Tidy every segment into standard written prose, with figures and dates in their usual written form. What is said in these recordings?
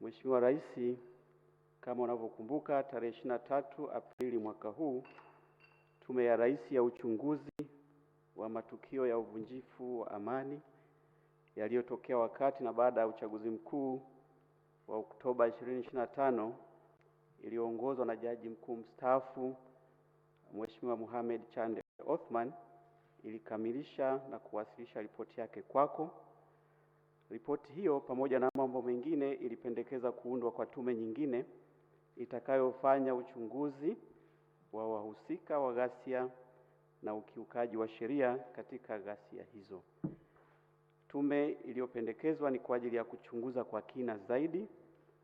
Mheshimiwa Rais, kama unavyokumbuka, tarehe 23 Aprili mwaka huu, Tume ya Rais ya uchunguzi wa matukio ya uvunjifu wa amani yaliyotokea wakati na baada ya uchaguzi mkuu wa Oktoba 2025 iliyoongozwa na Jaji Mkuu mstaafu Mheshimiwa Mohamed Chande Othman ilikamilisha na kuwasilisha ripoti yake kwako. Ripoti hiyo pamoja na mambo mengine ilipendekeza kuundwa kwa tume nyingine itakayofanya uchunguzi wa wahusika wa ghasia na ukiukaji wa sheria katika ghasia hizo. Tume iliyopendekezwa ni kwa ajili ya kuchunguza kwa kina zaidi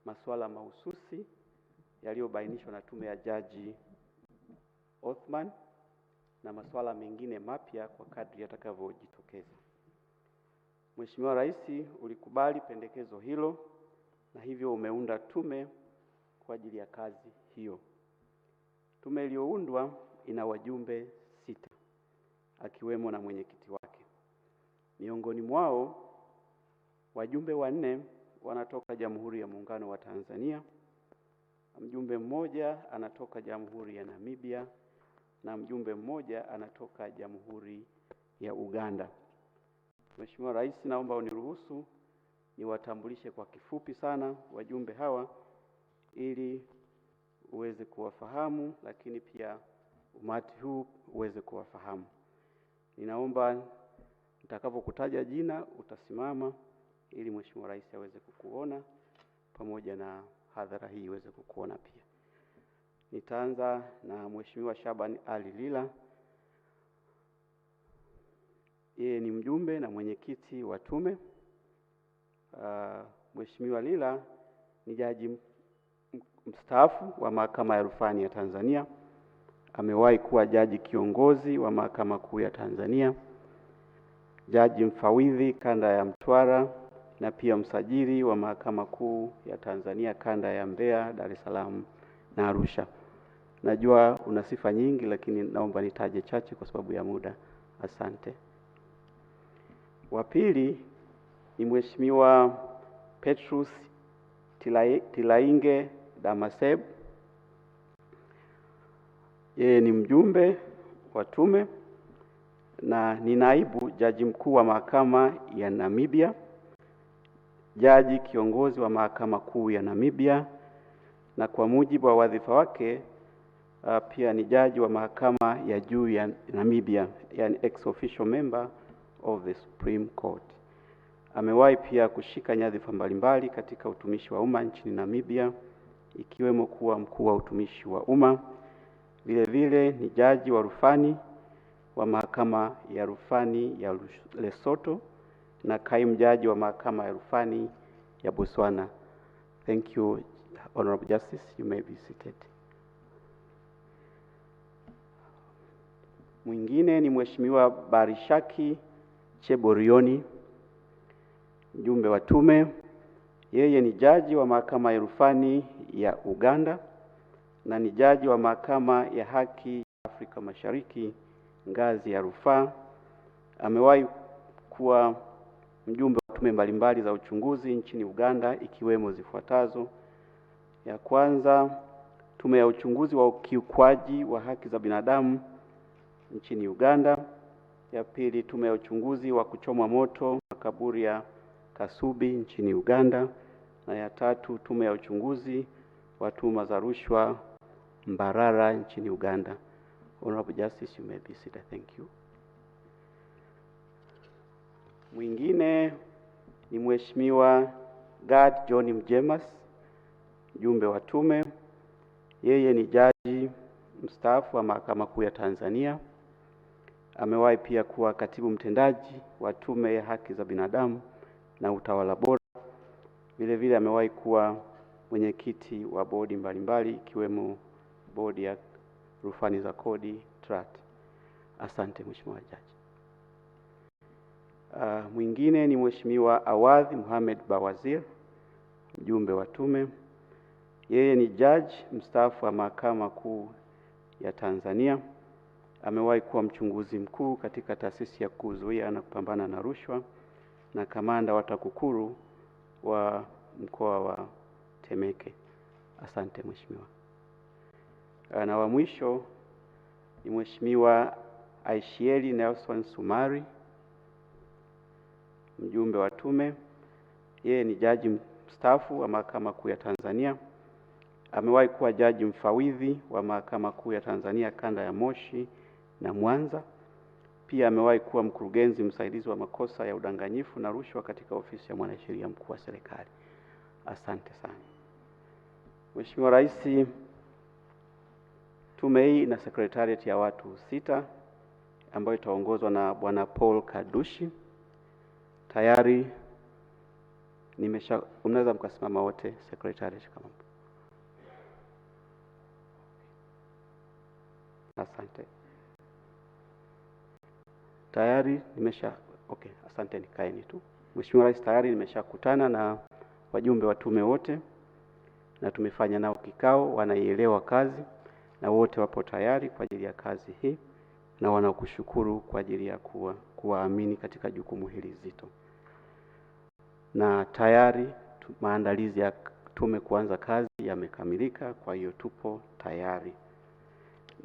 masuala mahususi yaliyobainishwa na tume ya Jaji Othman na masuala mengine mapya kwa kadri yatakavyojitokeza. Mheshimiwa Rais, ulikubali pendekezo hilo na hivyo umeunda tume kwa ajili ya kazi hiyo. Tume iliyoundwa ina wajumbe 6 akiwemo na mwenyekiti wake. Miongoni mwao wajumbe 4 wanatoka Jamhuri ya Muungano wa Tanzania, mjumbe mmoja anatoka Jamhuri ya Namibia na mjumbe mmoja anatoka Jamhuri ya Uganda. Mheshimiwa Rais, naomba uniruhusu niwatambulishe kwa kifupi sana wajumbe hawa ili uweze kuwafahamu, lakini pia umati huu uweze kuwafahamu. Ninaomba nitakapokutaja jina utasimama ili Mheshimiwa Rais aweze kukuona pamoja na hadhara hii iweze kukuona pia. Nitaanza na Mheshimiwa Shaban Ali Lila. Yeye ni mjumbe na mwenyekiti wa tume. Mheshimiwa Lila ni jaji mstaafu wa Mahakama ya Rufani ya Tanzania. Amewahi kuwa jaji kiongozi wa Mahakama Kuu ya Tanzania, jaji mfawidhi kanda ya Mtwara na pia msajili wa Mahakama Kuu ya Tanzania kanda ya Mbeya, Dar es Salaam na Arusha. Najua una sifa nyingi lakini naomba nitaje chache kwa sababu ya muda. Asante. Wa pili ni Mheshimiwa Petrus Tilainge Damaseb. Yeye ni mjumbe wa tume na ni naibu jaji mkuu wa Mahakama ya Namibia, jaji kiongozi wa Mahakama Kuu ya Namibia, na kwa mujibu wa wadhifa wake pia ni jaji wa Mahakama ya Juu ya Namibia, yani ex officio member of the Supreme Court. Amewahi pia kushika nyadhifa mbalimbali katika utumishi wa umma nchini Namibia, ikiwemo kuwa mkuu wa utumishi wa umma. Vile vile ni jaji wa rufani wa Mahakama ya Rufani ya Lesotho na kaimu jaji wa Mahakama ya Rufani ya Botswana. Thank you, Honorable Justice. You may be seated. Mwingine ni Mheshimiwa Barishaki Cheborioni, mjumbe wa tume. Yeye ni jaji wa Mahakama ya Rufani ya Uganda na ni jaji wa Mahakama ya Haki ya Afrika Mashariki ngazi ya rufaa. Amewahi kuwa mjumbe wa tume mbalimbali za uchunguzi nchini Uganda ikiwemo zifuatazo. Ya kwanza, tume ya uchunguzi wa ukiukwaji wa haki za binadamu nchini Uganda. Ya pili, tume ya uchunguzi wa kuchomwa moto makaburi ya Kasubi nchini Uganda. Na ya tatu, tume ya uchunguzi wa tuhuma za rushwa Mbarara nchini Uganda. Honorable Justice, you may be seated. Thank you. Mwingine ni Mheshimiwa Gad John Mjemas, mjumbe wa tume. Yeye ni jaji mstaafu wa Mahakama Kuu ya Tanzania. Amewahi pia kuwa katibu mtendaji wa Tume ya Haki za Binadamu na Utawala Bora. Vile vile amewahi kuwa mwenyekiti wa bodi mbalimbali ikiwemo bodi ya rufani za kodi TRAT. Asante Mheshimiwa Jaji. Mwingine ni Mheshimiwa Awadhi Mohamed Bawazir, mjumbe wa tume. Yeye ni jaji mstaafu wa Mahakama Kuu ya Tanzania. Amewahi kuwa mchunguzi mkuu katika taasisi ya kuzuia na kupambana na rushwa na kamanda wa TAKUKURU wa mkoa wa Temeke. Asante Mheshimiwa. Na wa mwisho ni Mheshimiwa Aishieli Nelson Sumari, mjumbe wa tume. Yeye ni jaji mstaafu wa Mahakama Kuu ya Tanzania. Amewahi kuwa jaji mfawidhi wa Mahakama Kuu ya Tanzania kanda ya Moshi na Mwanza. Pia amewahi kuwa mkurugenzi msaidizi wa makosa ya udanganyifu na rushwa katika ofisi ya mwanasheria mkuu wa serikali. Asante sana. Mheshimiwa Rais, tume hii ina secretariat ya watu 6 ambayo itaongozwa na Bwana Paul Kadushi. Tayari unaweza mkasimama wote secretariat kama. Asante. Tayari asante, nikaeni tu. Mheshimiwa Rais, tayari nimeshakutana na wajumbe wa tume wote na tumefanya nao kikao, wanaielewa kazi na wote wapo tayari kwa ajili ya kazi hii na wanakushukuru kwa ajili ya kuwaamini katika jukumu hili zito. Na tayari maandalizi ya tume kuanza kazi yamekamilika, kwa hiyo tupo tayari.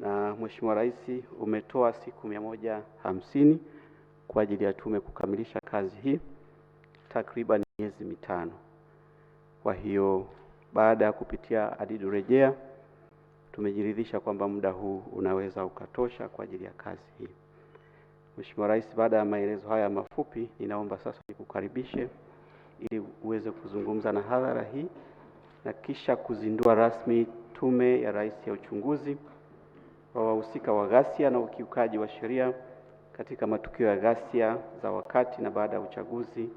Na Mheshimiwa Rais, umetoa siku 150 kwa ajili ya tume kukamilisha kazi hii, takriban miezi 5. Kwa hiyo baada ya kupitia adidu rejea tumejiridhisha kwamba muda huu unaweza ukatosha kwa ajili ya kazi hii. Mheshimiwa Rais, baada ya maelezo haya mafupi, ninaomba sasa nikukaribishe ili uweze kuzungumza na hadhara hii na kisha kuzindua rasmi Tume ya Rais ya uchunguzi wa wahusika wa ghasia na ukiukaji wa sheria katika matukio ya ghasia za wakati na baada ya uchaguzi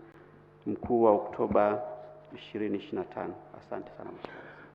mkuu wa Oktoba 2025. Asante sana Mheshimiwa.